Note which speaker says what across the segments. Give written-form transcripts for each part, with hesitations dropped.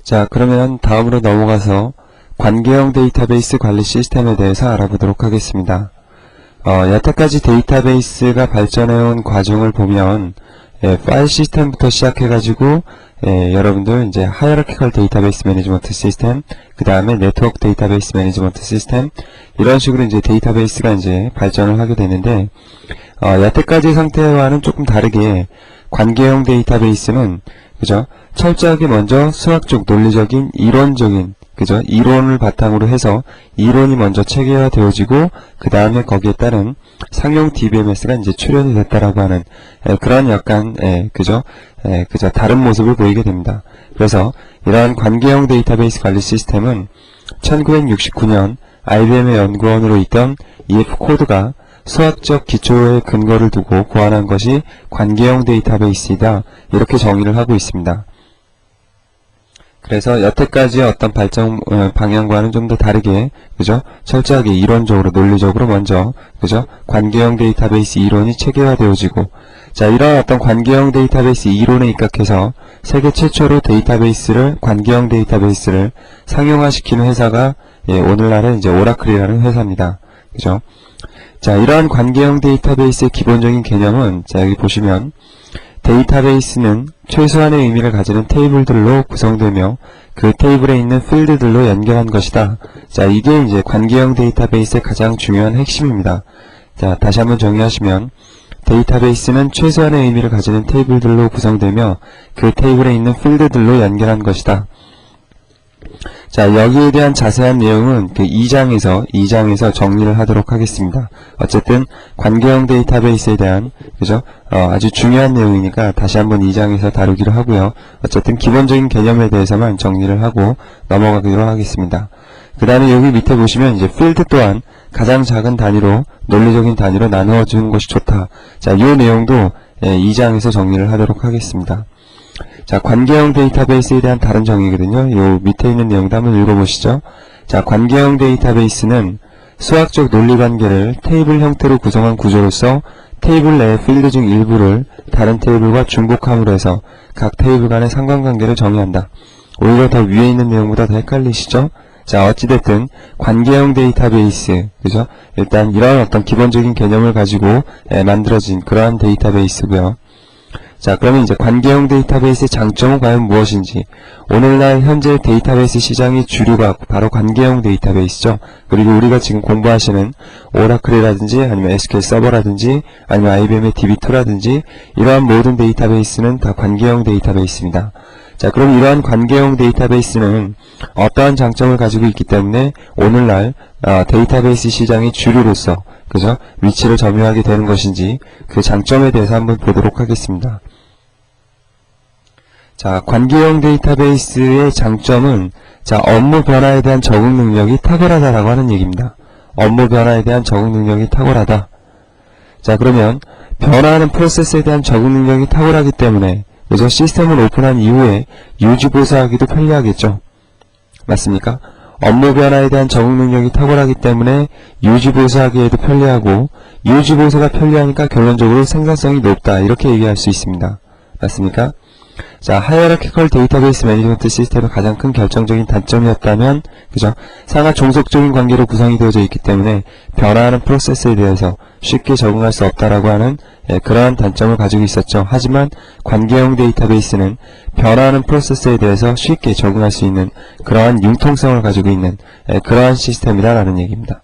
Speaker 1: 자, 그러면 다음으로 넘어가서 관계형 데이터베이스 관리 시스템에 대해서 알아보도록 하겠습니다. 여태까지 데이터베이스가 발전해온 과정을 보면 파일 시스템부터 시작해가지고 여러분들 이제 하이어라키컬 데이터베이스 매니지먼트 시스템, 그 다음에 네트워크 데이터베이스 매니지먼트 시스템, 이런 식으로 이제 데이터베이스가 이제 발전을 하게 되는데, 여태까지 상태와는 조금 다르게 관계형 데이터베이스는 그죠? 철저하게 먼저 수학적, 논리적인, 이론적인, 그죠? 이론을 바탕으로 해서 이론이 먼저 체계화되어지고 그 다음에 거기에 따른 상용 DBMS가 이제 출현이 됐다라고 하는 그런 약간 그죠? 다른 모습을 보이게 됩니다. 그래서 이러한 관계형 데이터베이스 관리 시스템은 1969년 IBM의 연구원으로 있던 EF 코드가 수학적 기초의 근거를 두고 고안한 것이 관계형 데이터베이스이다, 이렇게 정의를 하고 있습니다. 그래서 여태까지의 어떤 발전 방향과는 좀 더 다르게, 그죠? 철저하게 이론적으로, 논리적으로 먼저, 그죠? 관계형 데이터베이스 이론이 체계화되어지고, 자, 이런 어떤 관계형 데이터베이스 이론에 입각해서 세계 최초로 관계형 데이터베이스를 상용화시키는 회사가 오늘날의 이제 오라클이라는 회사입니다. 그죠? 자, 이러한 관계형 데이터베이스의 기본적인 개념은, 자, 여기 보시면 데이터베이스는 최소한의 의미를 가지는 테이블들로 구성되며 그 테이블에 있는 필드들로 연결한 것이다. 자, 이게 이제 관계형 데이터베이스의 가장 중요한 핵심입니다. 자, 다시 한번 정리하시면 데이터베이스는 최소한의 의미를 가지는 테이블들로 구성되며 그 테이블에 있는 필드들로 연결한 것이다. 자, 여기에 대한 자세한 내용은 그 2장에서 정리를 하도록 하겠습니다. 어쨌든 관계형 데이터베이스에 대한, 그죠? 아주 중요한 내용이니까 다시 한번 2장에서 다루기로 하고요. 어쨌든 기본적인 개념에 대해서만 정리를 하고 넘어가기로 하겠습니다. 그 다음에 여기 밑에 보시면 이제 필드 또한 가장 작은 단위로, 논리적인 단위로 나누어 주는 것이 좋다. 자, 이 내용도 2장에서 정리를 하도록 하겠습니다. 자, 관계형 데이터베이스에 대한 다른 정의거든요. 요 밑에 있는 내용도 한번 읽어보시죠. 자, 관계형 데이터베이스는 수학적 논리관계를 테이블 형태로 구성한 구조로서 테이블 내의 필드 중 일부를 다른 테이블과 중복함으로 해서 각 테이블 간의 상관관계를 정의한다. 오히려 더 위에 있는 내용보다 더 헷갈리시죠? 자, 어찌됐든 관계형 데이터베이스, 그죠? 일단 이런 어떤 기본적인 개념을 가지고 만들어진 그러한 데이터베이스고요. 자, 그러면 이제 관계형 데이터베이스의 장점은 과연 무엇인지, 오늘날 현재 데이터베이스 시장의 주류가 바로 관계형 데이터베이스죠. 그리고 우리가 지금 공부하시는 오라클이라든지 아니면 SQL 서버라든지 아니면 IBM의 DB2라든지 이러한 모든 데이터베이스는 다 관계형 데이터베이스입니다. 자, 그럼 이러한 관계형 데이터베이스는 어떠한 장점을 가지고 있기 때문에 오늘날 데이터베이스 시장의 주류로서, 그죠? 위치를 점유하게 되는 것인지 그 장점에 대해서 한번 보도록 하겠습니다. 자, 관계형 데이터베이스의 장점은, 자, 업무 변화에 대한 적응 능력이 탁월하다라고 하는 얘기입니다. 업무 변화에 대한 적응 능력이 탁월하다. 자, 그러면 변화하는 프로세스에 대한 적응 능력이 탁월하기 때문에, 그래서 시스템을 오픈한 이후에 유지보수하기도 편리하겠죠. 맞습니까? 업무 변화에 대한 적응 능력이 탁월하기 때문에 유지보수하기에도 편리하고, 유지보수가 편리하니까 결론적으로 생산성이 높다, 이렇게 얘기할 수 있습니다. 맞습니까? 자, 하이어라키컬 데이터베이스 매니지먼트 시스템의 가장 큰 결정적인 단점이었다면, 그죠? 상하 종속적인 관계로 구성이 되어져 있기 때문에 변화하는 프로세스에 대해서 쉽게 적응할 수 없다라고 하는 그러한 단점을 가지고 있었죠. 하지만 관계형 데이터베이스는 변화하는 프로세스에 대해서 쉽게 적응할 수 있는 그러한 융통성을 가지고 있는 그러한 시스템이다라는 얘기입니다.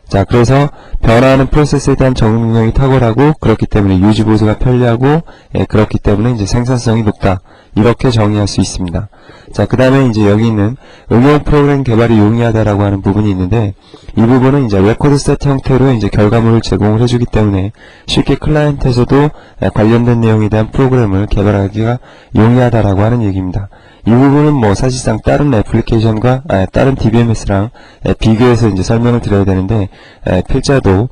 Speaker 1: 자, 그래서 변화하는 프로세스에 대한 적응 능력이 탁월하고, 그렇기 때문에 유지보수가 편리하고, 그렇기 때문에 이제 생산성이 높다, 이렇게 정의할 수 있습니다. 자, 그 다음에 이제 여기 있는 응용 프로그램 개발이 용이하다라고 하는 부분이 있는데, 이 부분은 이제 레코드 세트 형태로 이제 결과물을 제공을 해주기 때문에 쉽게 클라이언트에서도 관련된 내용에 대한 프로그램을 개발하기가 용이하다라고 하는 얘기입니다. 이 부분은 뭐 사실상 다른 애플리케이션과 다른 DBMS랑 비교해서 이제 설명을 드려야 되는데, 필자도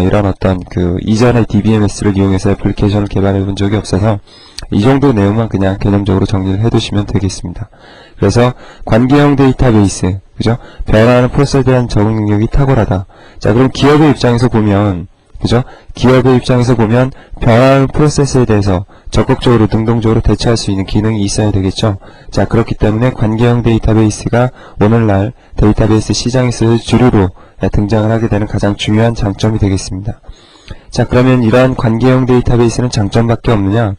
Speaker 1: 이런 어떤 그 이전의 DBMS를 이용해서 애플리케이션을 개발해 본 적이 없어서 이 정도 내용만 그냥 개념적으로 정리를 해 두시면 되겠습니다. 그래서 관계형 데이터베이스, 그죠? 변화하는 프로세스에 대한 적응 능력이 탁월하다. 자, 그럼 기업의 입장에서 보면, 그죠? 기업의 입장에서 보면 변화하는 프로세스에 대해서 적극적으로 능동적으로 대처할 수 있는 기능이 있어야 되겠죠. 자, 그렇기 때문에 관계형 데이터베이스가 오늘날 데이터베이스 시장에서 주류로 등장을 하게 되는 가장 중요한 장점이 되겠습니다. 자, 그러면 이러한 관계형 데이터베이스는 장점밖에 없느냐?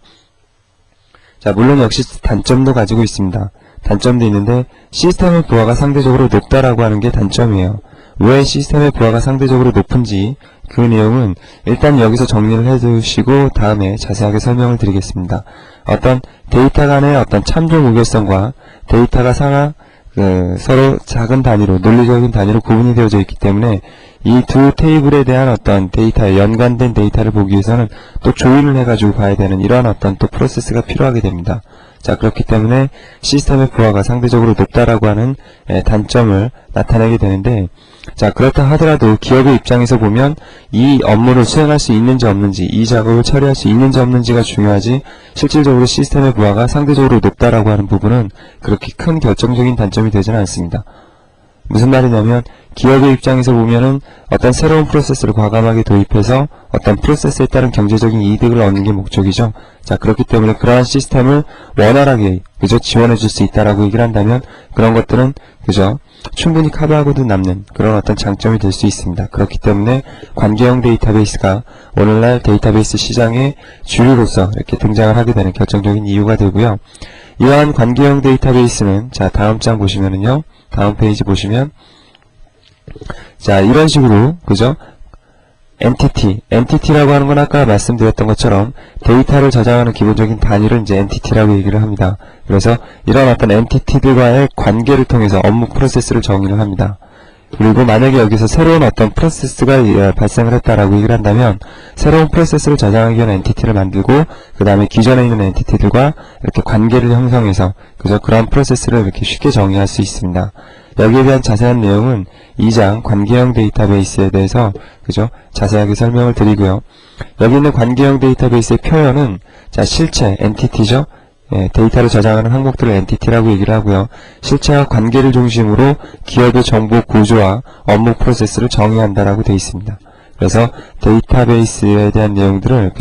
Speaker 1: 자, 물론 역시 단점도 가지고 있습니다. 단점도 있는데 시스템의 부하가 상대적으로 높다라고 하는 게 단점이에요. 왜 시스템의 부하가 상대적으로 높은지 그 내용은 일단 여기서 정리를 해두시고 다음에 자세하게 설명을 드리겠습니다. 어떤 데이터 간의 어떤 참조 무결성과 데이터가 서로 작은 단위로, 논리적인 단위로 구분이 되어져 있기 때문에 이 두 테이블에 대한 어떤 데이터에 연관된 데이터를 보기 위해서는 또 조인을 해가지고 봐야 되는 이러한 어떤 또 프로세스가 필요하게 됩니다. 자, 그렇기 때문에 시스템의 부하가 상대적으로 높다라고 하는 단점을 나타내게 되는데, 자, 그렇다 하더라도 기업의 입장에서 보면 이 업무를 수행할 수 있는지 없는지, 이 작업을 처리할 수 있는지 없는지가 중요하지, 실질적으로 시스템의 부하가 상대적으로 높다라고 하는 부분은 그렇게 큰 결정적인 단점이 되지는 않습니다. 무슨 말이냐면 기업의 입장에서 보면은 어떤 새로운 프로세스를 과감하게 도입해서 어떤 프로세스에 따른 경제적인 이득을 얻는 게 목적이죠. 자, 그렇기 때문에 그러한 시스템을 원활하게 지원해 줄 수 있다라고 얘기를 한다면 그런 것들은 충분히 커버하고도 남는 그런 어떤 장점이 될 수 있습니다. 그렇기 때문에 관계형 데이터베이스가 오늘날 데이터베이스 시장의 주류로서 이렇게 등장을 하게 되는 결정적인 이유가 되고요. 이러한 관계형 데이터베이스는 자, 다음 장 보시면은요. 다음 페이지 보시면 자, 이런 식으로 엔티티라고 하는 건 아까 말씀드렸던 것처럼 데이터를 저장하는 기본적인 단위를 이제 엔티티라고 얘기를 합니다. 그래서 이런 어떤 엔티티들과의 관계를 통해서 업무 프로세스를 정의를 합니다. 그리고 만약에 여기서 새로운 어떤 프로세스가 발생을 했다라고 얘기를 한다면 새로운 프로세스를 저장하기 위한 엔티티를 만들고 그 다음에 기존에 있는 엔티티들과 이렇게 관계를 형성해서 그런 프로세스를 이렇게 쉽게 정의할 수 있습니다. 여기에 대한 자세한 내용은 2장 관계형 데이터베이스에 대해서 자세하게 설명을 드리고요. 여기 있는 관계형 데이터베이스의 표현은 자, 실체 엔티티죠. 데이터를 저장하는 항목들을 엔티티라고 얘기를 하고요. 실체와 관계를 중심으로 기업의 정보 구조와 업무 프로세스를 정의한다라고 되어 있습니다. 그래서 데이터베이스에 대한 내용들을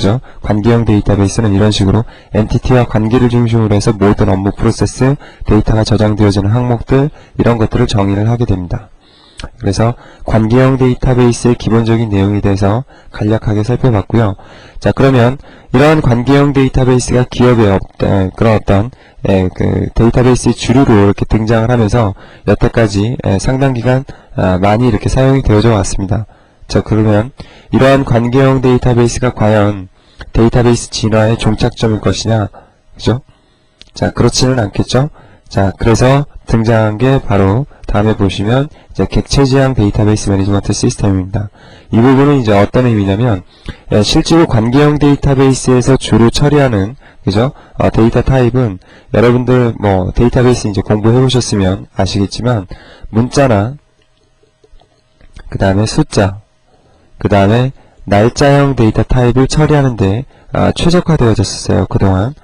Speaker 1: 관계형 데이터베이스는 이런 식으로 엔티티와 관계를 중심으로 해서 모든 업무 프로세스, 데이터가 저장되어지는 항목들 이런 것들을 정의를 하게 됩니다. 그래서 관계형 데이터베이스의 기본적인 내용에 대해서 간략하게 살펴봤고요. 자, 그러면 이러한 관계형 데이터베이스가 기업의 그런 어떤 데이터베이스의 주류로 이렇게 등장을 하면서 여태까지 상당 기간 많이 이렇게 사용이 되어져 왔습니다. 자, 그러면 이러한 관계형 데이터베이스가 과연 데이터베이스 진화의 종착점일 것이냐, 그죠? 자, 그렇지는 않겠죠? 자, 그래서 등장한 게 바로 다음에 보시면 이제 객체지향 데이터베이스 매니지먼트 시스템입니다. 이 부분은 이제 어떤 의미냐면 실제로 관계형 데이터베이스에서 주로 처리하는 데이터 타입은 여러분들 데이터베이스 이제 공부해 보셨으면 아시겠지만 문자나 그 다음에 숫자, 그 다음에 날짜형 데이터 타입을 처리하는데 최적화되어졌었어요, 그동안.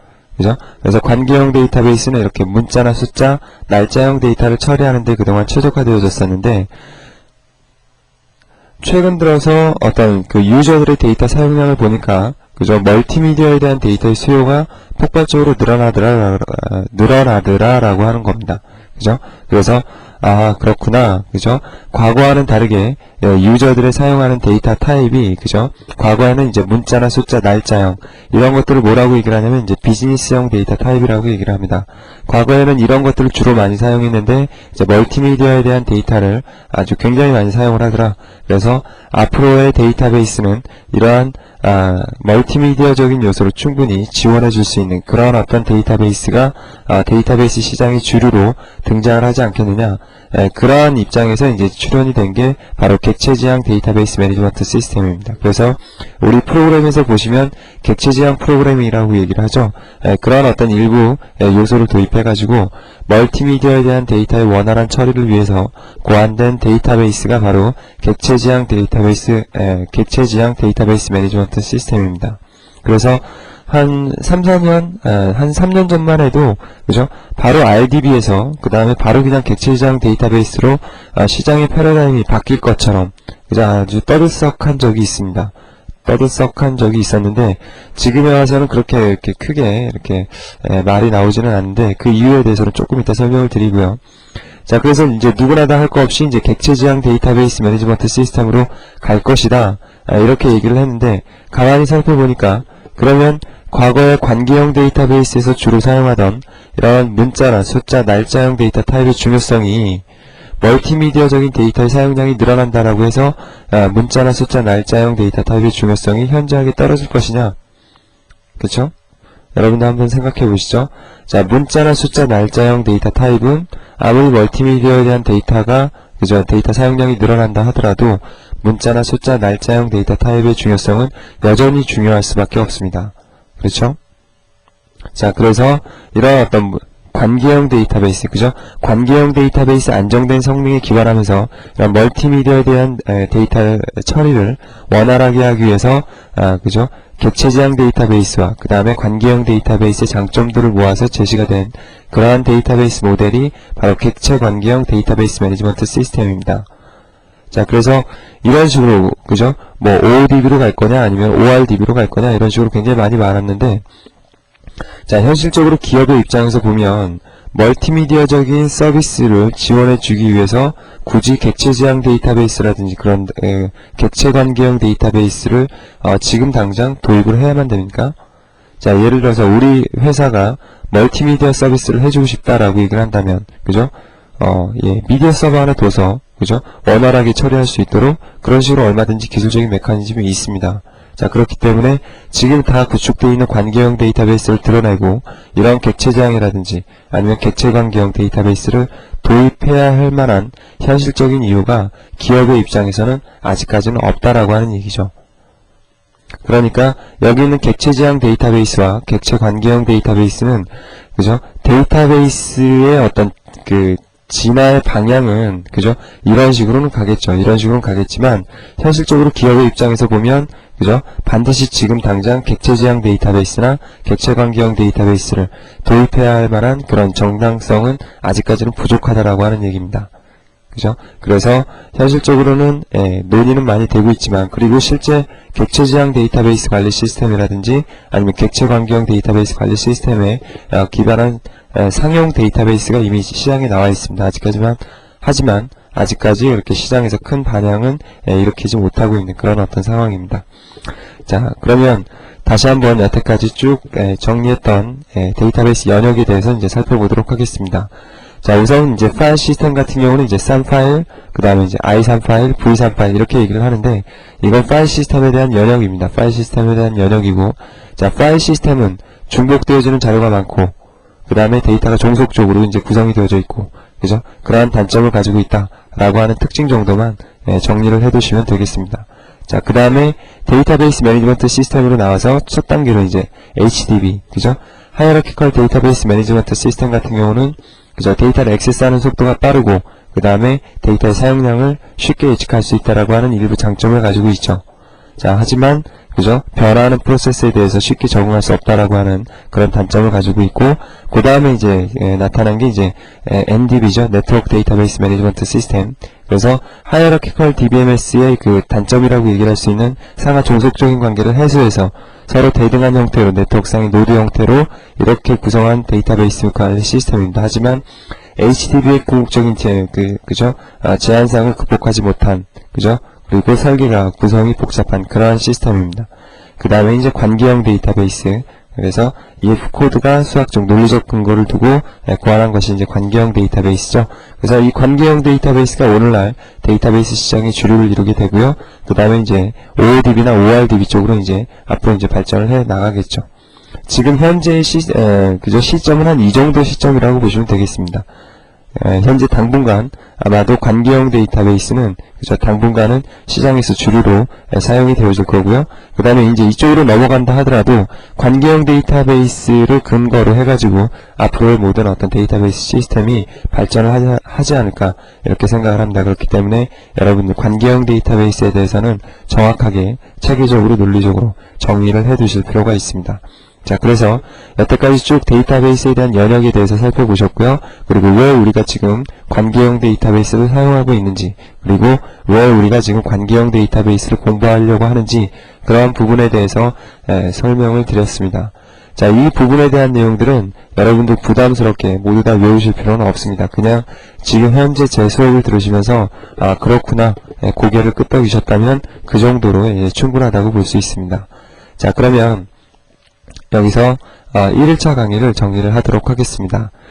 Speaker 1: 그래서 관계형 데이터베이스는 이렇게 문자나 숫자, 날짜형 데이터를 처리하는데 그동안 최적화되어졌었는데 최근 들어서 어떤 유저들의 데이터 사용량을 보니까 멀티미디어에 대한 데이터의 수요가 폭발적으로 늘어나더라라고 하는 겁니다. 그래서 그렇구나. 과거와는 다르게 유저들의 사용하는 데이터 타입이 과거에는 이제 문자나 숫자, 날짜형 이런 것들을 뭐라고 얘기를 하냐면 이제 비즈니스형 데이터 타입이라고 얘기를 합니다. 과거에는 이런 것들을 주로 많이 사용했는데 이제 멀티미디어에 대한 데이터를 아주 굉장히 많이 사용을 하더라. 그래서 앞으로의 데이터베이스는 이러한 멀티미디어적인 요소를 충분히 지원해 줄 수 있는 그런 어떤 데이터베이스가 데이터베이스 시장의 주류로 등장을 하지 않겠느냐. 그러한 입장에서 이제 출현이 된 게 바로 객체지향 데이터베이스 매니지먼트 시스템입니다. 그래서 우리 프로그램에서 보시면 객체지향 프로그래밍이라고 얘기를 하죠. 그런 어떤 일부 요소를 도입해가지고 멀티미디어에 대한 데이터의 원활한 처리를 위해서 고안된 데이터베이스가 바로 객체지향 데이터베이스 매니지먼트 시스템입니다. 그래서 한 3년 전만 해도, 바로 RDB에서, 그 다음에 바로 그냥 객체지향 데이터베이스로, 시장의 패러다임이 바뀔 것처럼, 아주 떠들썩한 적이 있습니다. 떠들썩한 적이 있었는데, 지금에 와서는 그렇게 이렇게 크게 이렇게 말이 나오지는 않는데, 그 이유에 대해서는 조금 이따 설명을 드리고요. 자, 그래서 이제 누구나 다 할 거 없이 이제 객체지향 데이터베이스 매니지먼트 시스템으로 갈 것이다. 이렇게 얘기를 했는데, 가만히 살펴보니까, 그러면 과거의 관계형 데이터베이스에서 주로 사용하던 이런 문자나 숫자, 날짜형 데이터 타입의 중요성이 멀티미디어적인 데이터의 사용량이 늘어난다라고 해서 문자나 숫자, 날짜형 데이터 타입의 중요성이 현저하게 떨어질 것이냐? 그쵸? 여러분도 한번 생각해 보시죠. 자, 문자나 숫자, 날짜형 데이터 타입은 아무리 멀티미디어에 대한 데이터가, 그죠? 데이터 사용량이 늘어난다 하더라도 문자나 숫자, 날짜형 데이터 타입의 중요성은 여전히 중요할 수밖에 없습니다. 그렇죠? 자, 그래서 이런 어떤 관계형 데이터베이스, 그죠? 관계형 데이터베이스 안정된 성능에 기반하면서 이런 멀티미디어에 대한 데이터 처리를 원활하게 하기 위해서, 그죠? 객체지향 데이터베이스와 그 다음에 관계형 데이터베이스의 장점들을 모아서 제시가 된 그러한 데이터베이스 모델이 바로 객체 관계형 데이터베이스 매니지먼트 시스템입니다. 자, 그래서 이런 식으로, 그죠? 뭐 OODB로 갈 거냐 아니면 ORDB로 갈 거냐 이런 식으로 굉장히 많이 많았는데, 자, 현실적으로 기업의 입장에서 보면 멀티미디어적인 서비스를 지원해 주기 위해서 굳이 객체지향 데이터베이스라든지 그런 객체 관계형 데이터베이스를 지금 당장 도입을 해야만 됩니까? 자, 예를 들어서 우리 회사가 멀티미디어 서비스를 해주고 싶다라고 얘기를 한다면, 그죠? 미디어 서버 하나 둬서, 그죠? 원활하게 처리할 수 있도록 그런 식으로 얼마든지 기술적인 메커니즘이 있습니다. 자, 그렇기 때문에 지금 다 구축되어 있는 관계형 데이터베이스를 드러내고 이런 객체지향이라든지 아니면 객체관계형 데이터베이스를 도입해야 할 만한 현실적인 이유가 기업의 입장에서는 아직까지는 없다라고 하는 얘기죠. 그러니까 여기 있는 객체지향 데이터베이스와 객체관계형 데이터베이스는, 그죠? 데이터베이스의 어떤 진화의 방향은, 그죠? 이런 식으로는 가겠죠. 이런 식으로는 가겠지만, 현실적으로 기업의 입장에서 보면, 그죠? 반드시 지금 당장 객체지향 데이터베이스나 객체관계형 데이터베이스를 도입해야 할 만한 그런 정당성은 아직까지는 부족하다라고 하는 얘기입니다. 그죠? 그래서 현실적으로는 논의는 많이 되고 있지만, 그리고 실제 객체지향 데이터베이스 관리 시스템이라든지 아니면 객체관계형 데이터베이스 관리 시스템에 기반한 상용 데이터베이스가 이미 시장에 나와 있습니다. 하지만 아직까지 이렇게 시장에서 큰 반향은 일으키지 못하고 있는 그런 어떤 상황입니다. 자, 그러면 다시 한번 여태까지 쭉 정리했던 데이터베이스 영역에 대해서 이제 살펴보도록 하겠습니다. 자, 우선 이제 파일 시스템 같은 경우는 이제 쌈 파일, 그 다음에 이제 i3 파일, v3 파일 이렇게 얘기를 하는데, 이건 파일 시스템에 대한 영역입니다. 파일 시스템에 대한 영역이고, 자, 파일 시스템은 중복되어지는 자료가 많고, 그 다음에 데이터가 종속적으로 이제 구성이 되어져 있고, 그죠? 그러한 단점을 가지고 있다라고 하는 특징 정도만 정리를 해두시면 되겠습니다. 자, 그 다음에 데이터베이스 매니지먼트 시스템으로 나와서 첫 단계로 이제 HDB, 그죠? 하이어라키컬 데이터베이스 매니지먼트 시스템 같은 경우는, 그죠? 데이터를 액세스하는 속도가 빠르고, 그 다음에 데이터의 사용량을 쉽게 예측할 수 있다라고 하는 일부 장점을 가지고 있죠. 자, 하지만, 그죠? 변화하는 프로세스에 대해서 쉽게 적응할 수 없다라고 하는 그런 단점을 가지고 있고, 그 다음에 이제 나타난 게 이제 NDB죠. 네트워크 데이터베이스 매니지먼트 시스템. 그래서 하이어라키컬 DBMS의 그 단점이라고 얘기를 할 수 있는 상하 종속적인 관계를 해소해서 서로 대등한 형태로 네트워크상의 노드 형태로 이렇게 구성한 데이터베이스 관리 시스템입니다. 하지만 HDB의 궁극적인 그죠? 제한상을 극복하지 못한, 그죠? 그리고 설계가 구성이 복잡한 그러한 시스템입니다. 그 다음에 이제 관계형 데이터베이스. 그래서 EF 코드가 수학적 논리적 근거를 두고 구현한 것이 이제 관계형 데이터베이스죠. 그래서 이 관계형 데이터베이스가 오늘날 데이터베이스 시장의 주류를 이루게 되고요. 그 다음에 이제 OODB나 ORDB 쪽으로 이제 앞으로 이제 발전을 해 나가겠죠. 지금 현재의 시점은 한 이 정도 시점이라고 보시면 되겠습니다. 현재 당분간 아마도 관계형 데이터베이스는, 그죠? 당분간은 시장에서 주류로 사용이 되어질 거고요. 그 다음에 이제 이쪽으로 넘어간다 하더라도 관계형 데이터베이스를 근거로 해가지고 앞으로의 모든 어떤 데이터베이스 시스템이 발전을 하지 않을까 이렇게 생각을 합니다. 그렇기 때문에 여러분들 관계형 데이터베이스에 대해서는 정확하게 체계적으로 논리적으로 정의를 해 두실 필요가 있습니다. 자, 그래서 여태까지 쭉 데이터베이스에 대한 영역에 대해서 살펴보셨고요. 그리고 왜 우리가 지금 관계형 데이터베이스를 사용하고 있는지, 그리고 왜 우리가 지금 관계형 데이터베이스를 공부하려고 하는지, 그러한 부분에 대해서 설명을 드렸습니다. 자, 이 부분에 대한 내용들은 여러분들 부담스럽게 모두 다 외우실 필요는 없습니다. 그냥 지금 현재 제 수업을 들으시면서 아, 그렇구나, 고개를 끄덕이셨다면 그 정도로 충분하다고 볼 수 있습니다. 자, 그러면 여기서 1일차 강의를 정리를 하도록 하겠습니다.